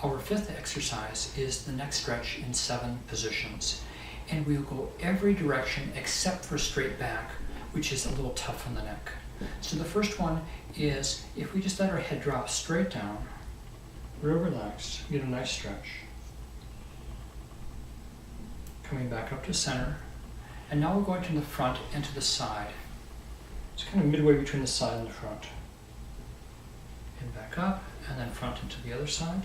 Our fifth exercise is the neck stretch in 7 positions. And we'll go every direction except for straight back, which is a little tough on the neck. So the first one is if we just let our head drop straight down, real relaxed, get a nice stretch. Coming back up to center. And now we're going to the front and to the side. It's kind of midway between the side and the front. And back up, and then front and to the other side.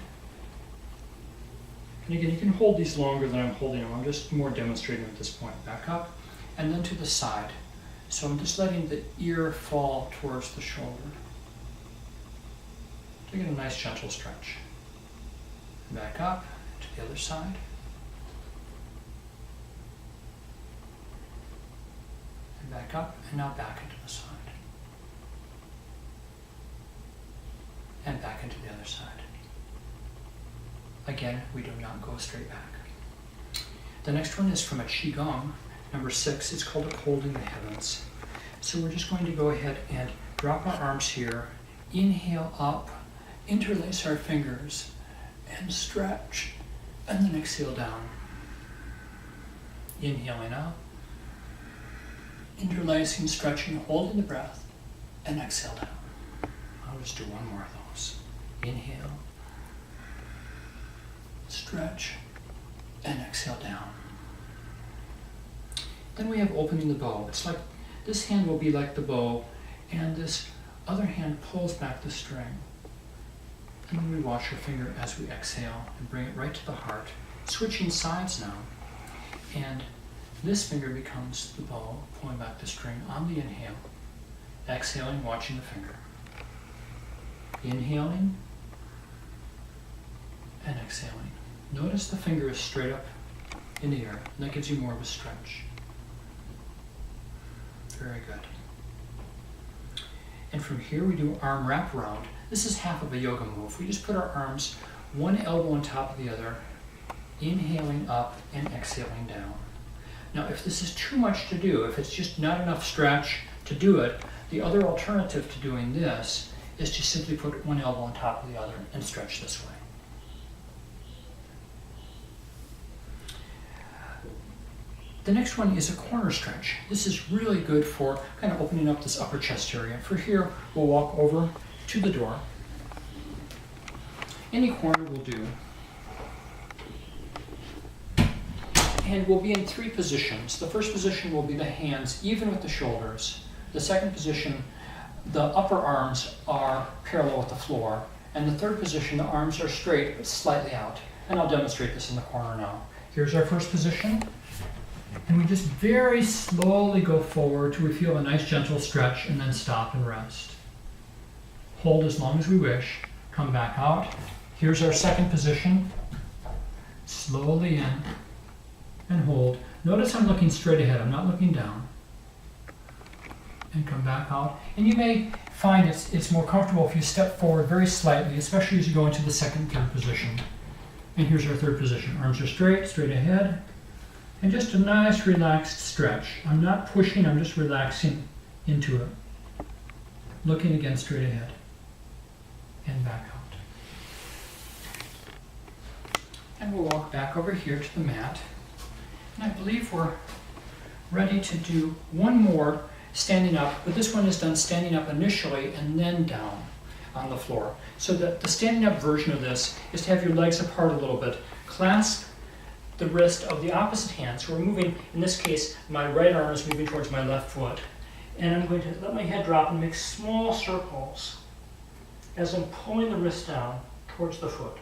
And again, you can hold these longer than I'm holding them. I'm just more demonstrating at this point. Back up, and then to the side. So I'm just letting the ear fall towards the shoulder. To get a nice gentle stretch. Back up to the other side. And back up, and now back into the side. And back into the other side. Again, we do not go straight back. The next one is from a Qigong, number 6. It's called a Holding the Heavens. So we're just going to go ahead and drop our arms here, inhale up, interlace our fingers, and stretch, and then exhale down. Inhaling up, interlacing, stretching, holding the breath, and exhale down. I'll just do one more of those. Inhale, stretch, and exhale down. Then we have opening the bow. It's like this hand will be like the bow, and this other hand pulls back the string. And then we watch our finger as we exhale and bring it right to the heart. Switching sides now. And this finger becomes the bow, pulling back the string on the inhale. Exhaling, watching the finger. Inhaling and exhaling. Notice the finger is straight up in the air, and that gives you more of a stretch. Very good. And from here we do arm wrap around. This is half of a yoga move. We just put our arms one elbow on top of the other, inhaling up and exhaling down. Now if this is too much to do, if it's just not enough stretch to do it, the other alternative to doing this is to simply put one elbow on top of the other and stretch this way. The next one is a corner stretch. This is really good for kind of opening up this upper chest area. For here, we'll walk over to the door. Any corner will do. And we'll be in 3 positions. The first position will be the hands even with the shoulders. The second position, the upper arms are parallel with the floor. And the third position, the arms are straight but slightly out. And I'll demonstrate this in the corner now. Here's our first position. And we just very slowly go forward till we feel a nice gentle stretch and then stop and rest. Hold as long as we wish. Come back out. Here's our second position. Slowly in and hold. Notice I'm looking straight ahead. I'm not looking down. And come back out. And you may find it's more comfortable if you step forward very slightly, especially as you go into the second and third position. And here's our third position. Arms are straight ahead. And just a nice relaxed stretch. I'm not pushing, I'm just relaxing into it. Looking again straight ahead. And back out. And we'll walk back over here to the mat. And I believe we're ready to do one more standing up, but this one is done standing up initially and then down on the floor. So that the standing up version of this is to have your legs apart a little bit. Clasp the wrist of the opposite hand. So we're moving, in this case, my right arm is moving towards my left foot. And I'm going to let my head drop and make small circles as I'm pulling the wrist down towards the foot.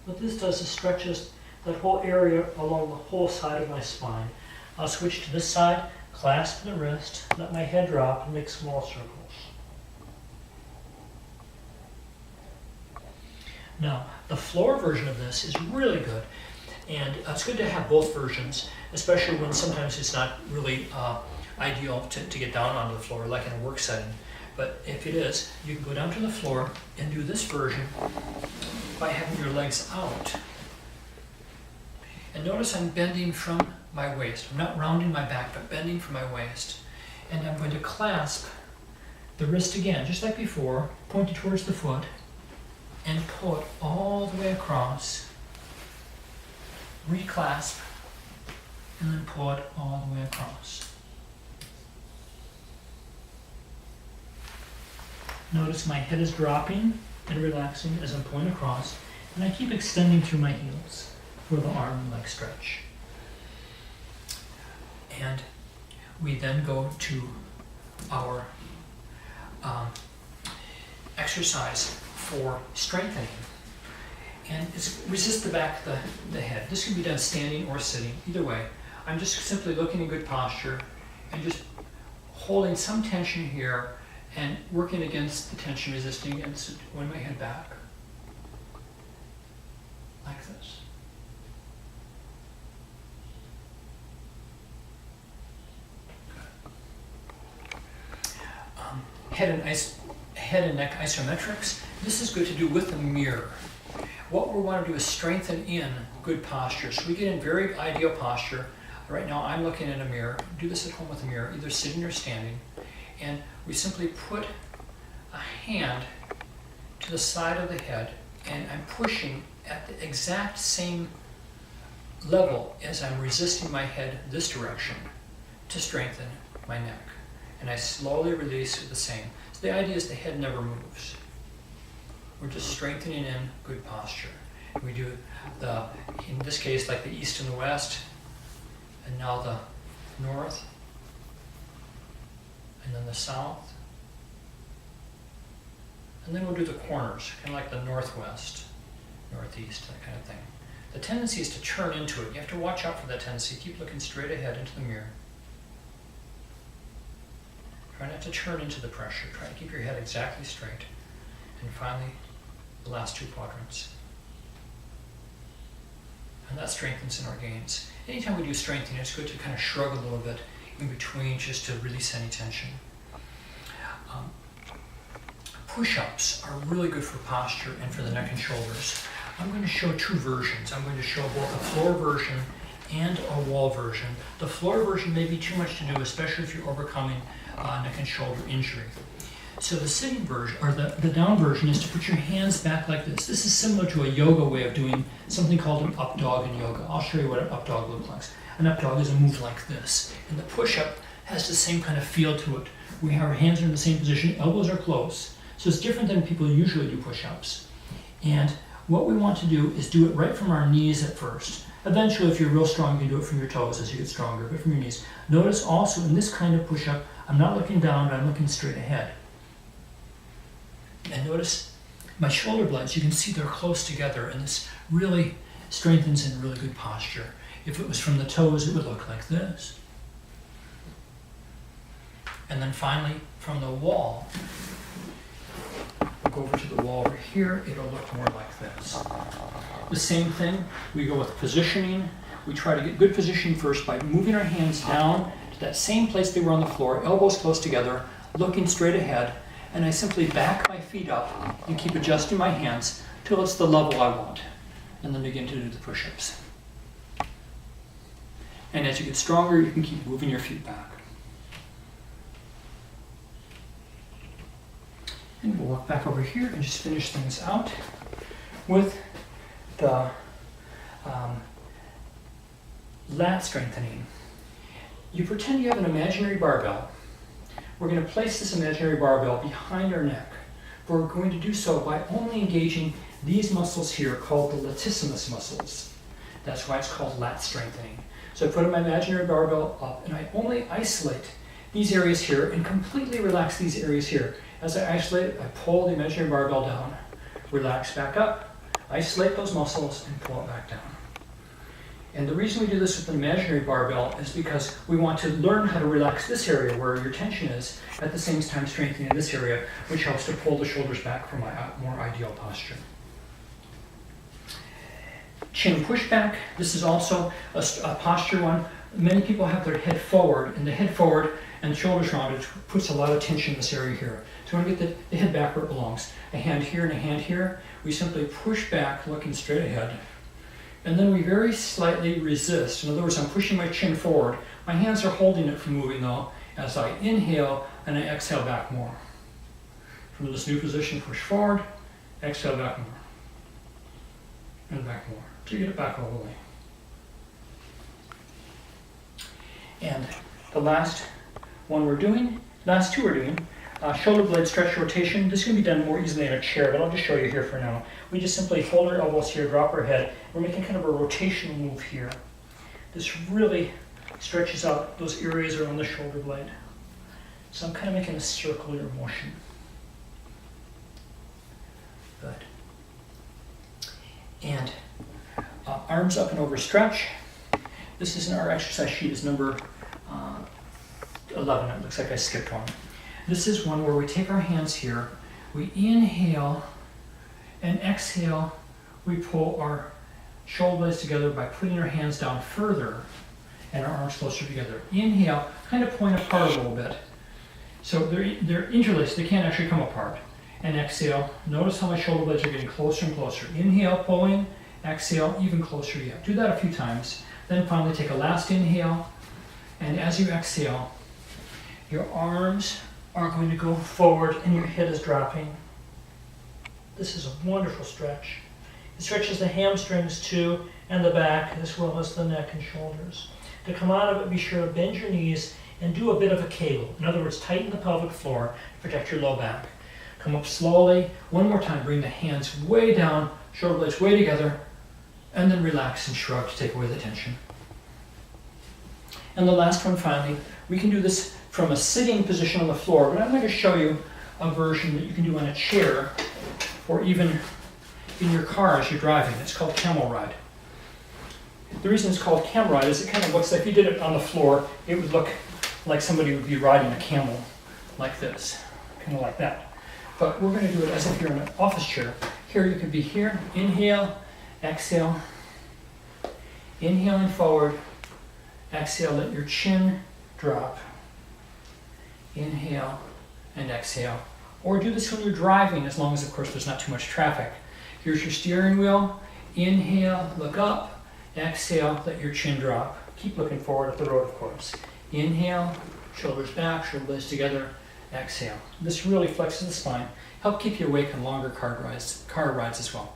What this does is stretches that whole area along the whole side of my spine. I'll switch to this side, clasp the wrist, let my head drop, and make small circles. Now, the floor version of this is really good. And it's good to have both versions, especially when sometimes it's not really ideal to get down onto the floor, like in a work setting. But if it is, you can go down to the floor and do this version by having your legs out. And notice I'm bending from my waist. I'm not rounding my back, but bending from my waist. And I'm going to clasp the wrist again, just like before, pointed towards the foot, and pull it all the way across, reclasp, and then pull it all the way across. Notice my head is dropping and relaxing as I'm pulling across, and I keep extending through my heels for the arm and leg stretch. And we then go to our exercise for strengthening. And it's resist the back of the head. This can be done standing or sitting, either way. I'm just simply looking in good posture and just holding some tension here and working against the tension, resisting against it, when my head back. Like this. Head and neck isometrics. This is good to do with a mirror. What we want to do is strengthen in good posture. So we get in very ideal posture. Right now I'm looking in a mirror. Do this at home with a mirror, either sitting or standing. And we simply put a hand to the side of the head, and I'm pushing at the exact same level as I'm resisting my head this direction to strengthen my neck. And I slowly release the same. So the idea is the head never moves. We're just strengthening in good posture. We do in this case, like the east and the west, and now the north, and then the south. And then we'll do the corners, kind of like the northwest, northeast, that kind of thing. The tendency is to turn into it. You have to watch out for that tendency. Keep looking straight ahead into the mirror. Try not to turn into the pressure. Try to keep your head exactly straight. And finally, the last two quadrants. And that strengthens in our gains. Anytime we do strengthening, it's good to kind of shrug a little bit in between just to release any tension. Push-ups are really good for posture and for the neck and shoulders. I'm going to show two versions. I'm going to show both a floor version and a wall version. The floor version may be too much to do, especially if you're overcoming neck and shoulder injury. So the sitting version, or the down version, is to put your hands back like this. This is similar to a yoga way of doing something called an up dog in yoga. I'll show you what an up dog looks like. An up dog is a move like this. And the push-up has the same kind of feel to it. We have our hands are in the same position, elbows are close. So it's different than people usually do push-ups. And what we want to do is do it right from our knees at first. Eventually, if you're real strong, you can do it from your toes as you get stronger, but from your knees. Notice also in this kind of push-up, I'm not looking down, but I'm looking straight ahead. And notice my shoulder blades, you can see they're close together, and this really strengthens in really good posture. If it was from the toes, it would look like this. And then finally, from the wall, we'll go over to the wall over here, it'll look more like this. The same thing, we go with positioning. We try to get good positioning first by moving our hands down to that same place they were on the floor, elbows close together, looking straight ahead, and I simply back my feet up and keep adjusting my hands till it's the level I want, and then begin to do the push-ups. And as you get stronger, you can keep moving your feet back. And we'll walk back over here and just finish things out with the lat strengthening. You pretend you have an imaginary barbell. We're going to place this imaginary barbell behind our neck. We're going to do so by only engaging these muscles here called the latissimus muscles. That's why it's called lat strengthening. So I put my imaginary barbell up and I only isolate these areas here and completely relax these areas here. As I isolate it, I pull the imaginary barbell down, relax back up, isolate those muscles, and pull it back down. And the reason we do this with an imaginary barbell is because we want to learn how to relax this area where your tension is, at the same time strengthening this area, which helps to pull the shoulders back for my more ideal posture. Chin pushback. This is also a posture one. Many people have their head forward, and the head forward and the shoulders rounded puts a lot of tension in this area here. So we want to get the head back where it belongs. A hand here and a hand here. We simply push back, looking straight ahead. And then we very slightly resist. In other words, I'm pushing my chin forward. My hands are holding it from moving though, as I inhale and I exhale back more. From this new position, push forward, exhale back more, and back more, to get it back all the way. And the last two we're doing, shoulder blade stretch rotation. This can be done more easily in a chair, but I'll just show you here for now. We just simply fold our elbows here, drop our head. We're making kind of a rotational move here. This really stretches out those areas around the shoulder blade. So I'm kind of making a circular motion. Good. And arms up and over stretch. This is in our exercise sheet, is number 11. It looks like I skipped one. This is one where we take our hands here, we inhale, and exhale, we pull our shoulder blades together by putting our hands down further and our arms closer together. Inhale, kind of point apart a little bit. So they're interlaced, they can't actually come apart. And exhale, notice how my shoulder blades are getting closer and closer. Inhale, pulling, exhale, even closer yet. Do that a few times. Then finally take a last inhale, and as you exhale, your arms are going to go forward and your head is dropping. This is a wonderful stretch. It stretches the hamstrings too, and the back, as well as the neck and shoulders. To come out of it, be sure to bend your knees and do a bit of a cable. In other words, tighten the pelvic floor to protect your low back. Come up slowly. One more time, bring the hands way down, shoulder blades way together, and then relax and shrug to take away the tension. And the last one finally, we can do this from a sitting position on the floor, but I'm going to show you a version that you can do on a chair or even in your car as you're driving. It's called camel ride. The reason it's called camel ride is it kind of looks like, if you did it on the floor, it would look like somebody would be riding a camel like this, kind of like that. But we're going to do it as if you're in an office chair. Here you could be here, inhale, exhale, inhaling forward, exhale, let your chin drop, inhale and exhale. Or do this when you're driving, as long as of course there's not too much traffic. Here's your steering wheel, inhale, look up, exhale, let your chin drop. Keep looking forward at the road, of course. Inhale, shoulders back, shoulder blades together, exhale. This really flexes the spine, help keep you awake on longer car rides as well.